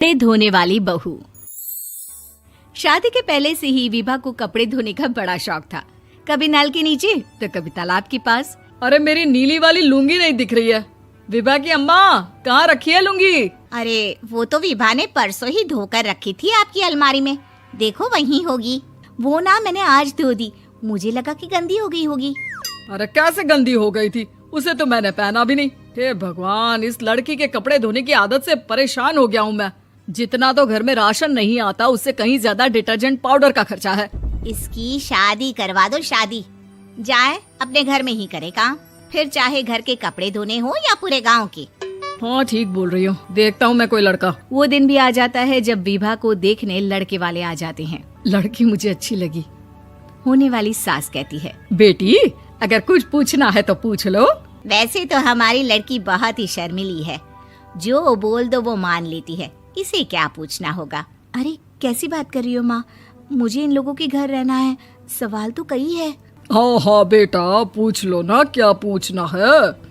कपड़े धोने वाली बहू। शादी के पहले से ही विभा को कपड़े धोने का बड़ा शौक था। कभी नल के नीचे तो कभी तालाब के पास। अरे मेरी नीली वाली लुंगी नहीं दिख रही है। विभा की अम्मा कहाँ रखी है लुंगी? अरे वो तो विभा ने परसों ही धोकर रखी थी आपकी अलमारी में, देखो वहीं होगी। वो ना मैंने आज धो दी, मुझे लगा कि गंदी हो गई होगी। अरे कैसे गंदी हो गई थी, उसे तो मैंने पहना भी नहीं। हे भगवान, इस लड़की के कपड़े धोने की आदत से परेशान हो गया हूँ मैं। जितना तो घर में राशन नहीं आता उससे कहीं ज्यादा डिटर्जेंट पाउडर का खर्चा है। इसकी शादी करवा दो, शादी जाए अपने घर में ही करे काम, फिर चाहे घर के कपड़े धोने हो या पूरे गांव के। हाँ ठीक बोल रही हूँ, देखता हूँ मैं कोई लड़का। वो दिन भी आ जाता है जब विभा को देखने लड़के वाले आ जाते हैं। लड़की मुझे अच्छी लगी। होने वाली सास कहती है, बेटी अगर कुछ पूछना है तो पूछ लो। वैसे तो हमारी लड़की बहुत ही शर्मीली है, जो बोल दो वो मान लेती है, इसे क्या पूछना होगा। अरे कैसी बात कर रही हो माँ, मुझे इन लोगों के घर रहना है, सवाल तो कई है। हाँ हाँ बेटा पूछ लो ना, क्या पूछना है।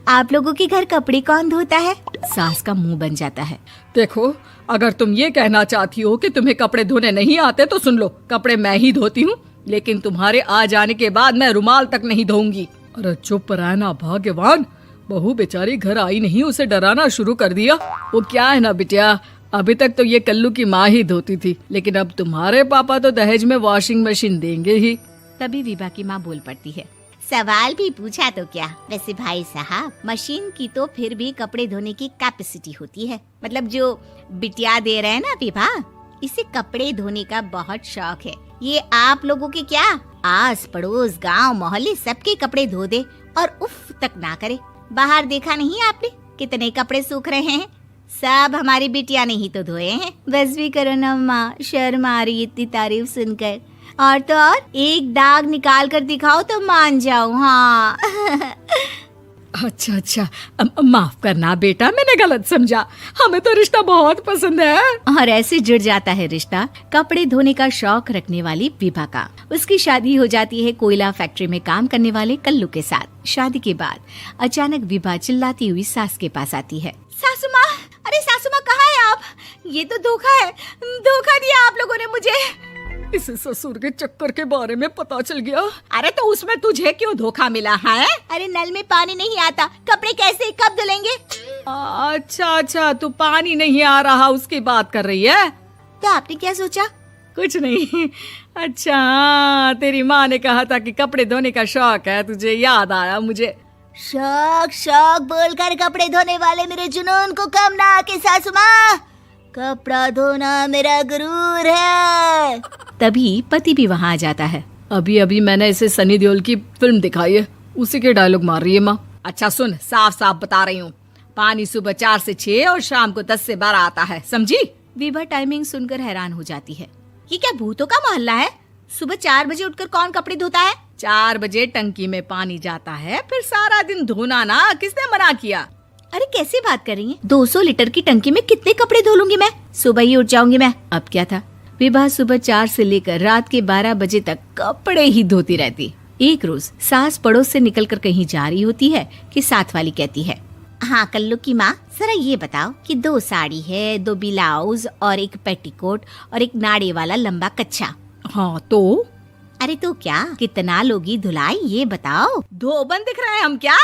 आप लोगों के घर कपड़े कौन धोता है? सास का मुंह बन जाता है। देखो अगर तुम ये कहना चाहती हो कि तुम्हें कपड़े धोने नहीं आते तो सुन लो, कपड़े मैं ही धोती हूँ, लेकिन तुम्हारे आ जाने के बाद मैं रुमाल तक नहीं धोऊंगी। अरे चुप रहना भाग्यवान, बहू बेचारी घर आई नहीं, उसे डराना शुरू कर दिया। वो क्या है ना बिटिया, अभी तक तो ये कल्लू की माँ ही धोती थी, लेकिन अब तुम्हारे पापा तो दहेज में वॉशिंग मशीन देंगे ही। तभी विभा की माँ बोल पड़ती है, सवाल भी पूछा तो क्या। वैसे भाई साहब, मशीन की तो फिर भी कपड़े धोने की कैपेसिटी होती है। मतलब जो बिटिया दे रहे हैं ना विभा, इसे कपड़े धोने का बहुत शौक है। ये आप लोगों के क्या, आस पड़ोस गांव मोहल्ले सबके कपड़े धो दे और उफ तक ना करे। बाहर देखा नहीं आपने कितने कपड़े सूख रहे हैं, सब हमारी बिटिया ने ही तो धोए हैं। बस भी करो ना माँ, शर्म आ रही इतनी तारीफ सुनकर। और तो और एक दाग निकाल कर दिखाओ तो मान जाओ। हाँ अच्छा माफ करना बेटा, मैंने गलत समझा, हमें तो रिश्ता बहुत पसंद है। और ऐसे जुड़ जाता है रिश्ता कपड़े धोने का शौक रखने वाली विभा का। उसकी शादी हो जाती है कोयला फैक्ट्री में काम करने वाले कल्लू के साथ। शादी के बाद अचानक विभा चिल्लाती हुई सास के पास आती है। सासू माँ, अरे सासू माँ कहाँ है आप? ये तो धोखा है, धोखा दिया आप लोगों ने मुझे। इसे ससुर के चक्कर के बारे में पता चल गया। अरे तो उसमें तुझे क्यों धोखा मिला है? अरे नल में पानी नहीं आता, कपड़े कैसे कब धुलेंगे? अच्छा तू पानी नहीं आ रहा उसकी बात कर रही है। तो आपने क्या सोचा? कुछ नहीं। अच्छा तेरी माँ ने कहा था कि कपड़े धोने का शौक है तुझे, याद आया मुझे। शौक बोलकर कपड़े धोने वाले मेरे जुनून को कम ना आके सासू माँ, कपड़ा धोना मेरा गुरूर है। तभी पति भी वहाँ आ जाता है। अभी मैंने इसे सनी देओल की फिल्म दिखाई है, उसी के डायलॉग मार रही है माँ। अच्छा सुन, साफ साफ बता रही हूँ, पानी सुबह 4 से 6 और शाम को 10 से 12 आता है, समझी? विभा टाइमिंग सुनकर हैरान हो जाती है। ये क्या भूतों का मोहल्ला है? सुबह 4 बजे उठकर कौन कपड़े धोता है? 4 बजे टंकी में पानी जाता है, फिर सारा दिन धोना ना, किसने मना किया? अरे कैसी बात कर रही हैं? 200 लीटर की टंकी में कितने कपड़े धो लूंगी मैं, सुबह ही उठ जाऊंगी मैं। अब क्या था, विभा सुबह 4 से लेकर रात के 12 बजे तक कपड़े ही धोती रहती। एक रोज सास पड़ोस से निकलकर कहीं जा रही होती है कि साथ वाली कहती है, हाँ कल्लू की माँ, जरा ये बताओ कि 2 साड़ी है, 2 ब्लाउज और एक पेटीकोट और एक नाड़े वाला लंबा कच्छा। हाँ तो? अरे तो क्या, कितना लोगी धुलाई ये बताओ। धोबन दिख रहे हैं हम क्या?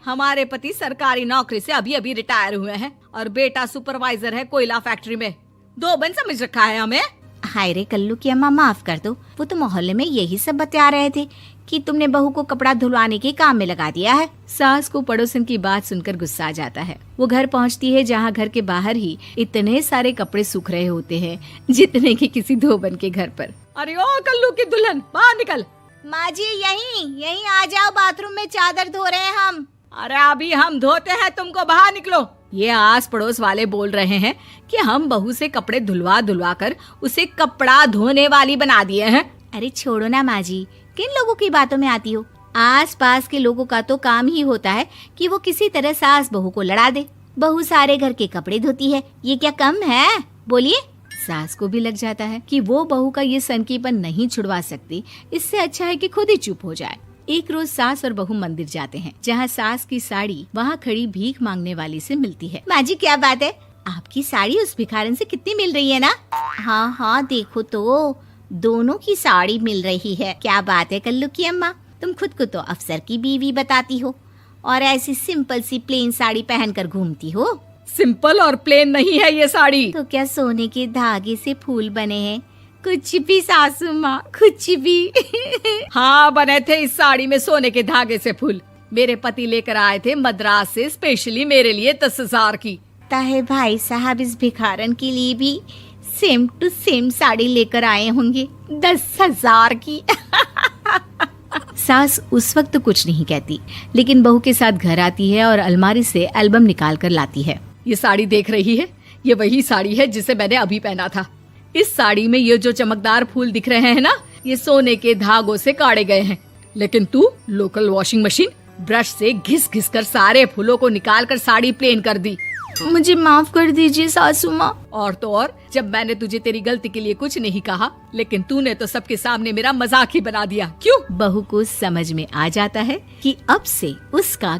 हमारे पति सरकारी नौकरी से अभी रिटायर हुए हैं और बेटा सुपरवाइजर है कोयला फैक्ट्री में। धोबन समझ रखा है हमें? हाय रे कल्लू की अम्मा, माफ कर दो, वो तो मोहल्ले में यही सब बता रहे थे कि तुमने बहू को कपड़ा धुलवाने के काम में लगा दिया है। सास को पड़ोसन की बात सुनकर गुस्सा आ जाता है। वो घर पहुंचती है जहां घर के बाहर ही इतने सारे कपड़े सूख रहे होते हैं जितने कि किसी धोबन के घर पर। अरे ओ कल्लू की दुल्हन, बाहर निकल। माँ जी यहीं आ जाओ, बाथरूम में चादर धो रहे हैं हम। अरे अभी हम धोते हैं, तुमको बाहर निकलो। ये आस पड़ोस वाले बोल रहे हैं कि हम बहू से कपड़े धुलवा कर उसे कपड़ा धोने वाली बना दिए हैं। अरे छोड़ो ना माँ जी, किन लोगों की बातों में आती हो? आस पास के लोगों का तो काम ही होता है कि वो किसी तरह सास बहू को लड़ा दे। बहू सारे घर के कपड़े धोती है, ये क्या कम है? बोलिए। सास को भी लग जाता है कि वो बहू का ये सनकीपन नहीं छुड़वा सकती, इससे अच्छा है कि खुद ही चुप हो जाए। एक रोज सास और बहू मंदिर जाते हैं, जहाँ सास की साड़ी वहाँ खड़ी भीख मांगने वाली से मिलती है। माँ जी क्या बात है, आपकी साड़ी उस भिखारन से कितनी मिल रही है ना? हाँ हाँ देखो तो, दोनों की साड़ी मिल रही है। क्या बात है कल्लू की अम्मा, तुम खुद को तो अफसर की बीवी बताती हो और ऐसी सिंपल सी प्लेन साड़ी पहनकर घूमती हो। सिंपल और प्लेन नहीं है ये साड़ी। तो क्या सोने के धागे से फूल बने हैं? कुछ भी सासू माँ, कुछ भी। हाँ बने थे इस साड़ी में सोने के धागे से फूल। मेरे पति लेकर आए थे मद्रास से स्पेशली मेरे लिए 10,000 की। ताहे भाई साहब इस भिखारन के लिए भी सेम टू सेम साड़ी लेकर आए होंगे 10,000 की। सास उस वक्त तो कुछ नहीं कहती, लेकिन बहू के साथ घर आती है और अलमारी से एल्बम निकाल कर लाती है। ये साड़ी देख रही है, ये वही साड़ी है जिसे मैंने अभी पहना था। इस साड़ी में ये जो चमकदार फूल दिख रहे हैं ना, ये सोने के धागों से काढ़े गए हैं। लेकिन तू लोकल वॉशिंग मशीन ब्रश से घिस घिस कर सारे फूलों को निकाल कर साड़ी प्लेन कर दी। मुझे माफ कर दीजिए सासू माँ। और तो और, जब मैंने तुझे तेरी गलती के लिए कुछ नहीं कहा, लेकिन तूने तो सबके सामने मेरा मजाक ही बना दिया। क्यों? बहू को समझ में आ जाता है कि अब से उसका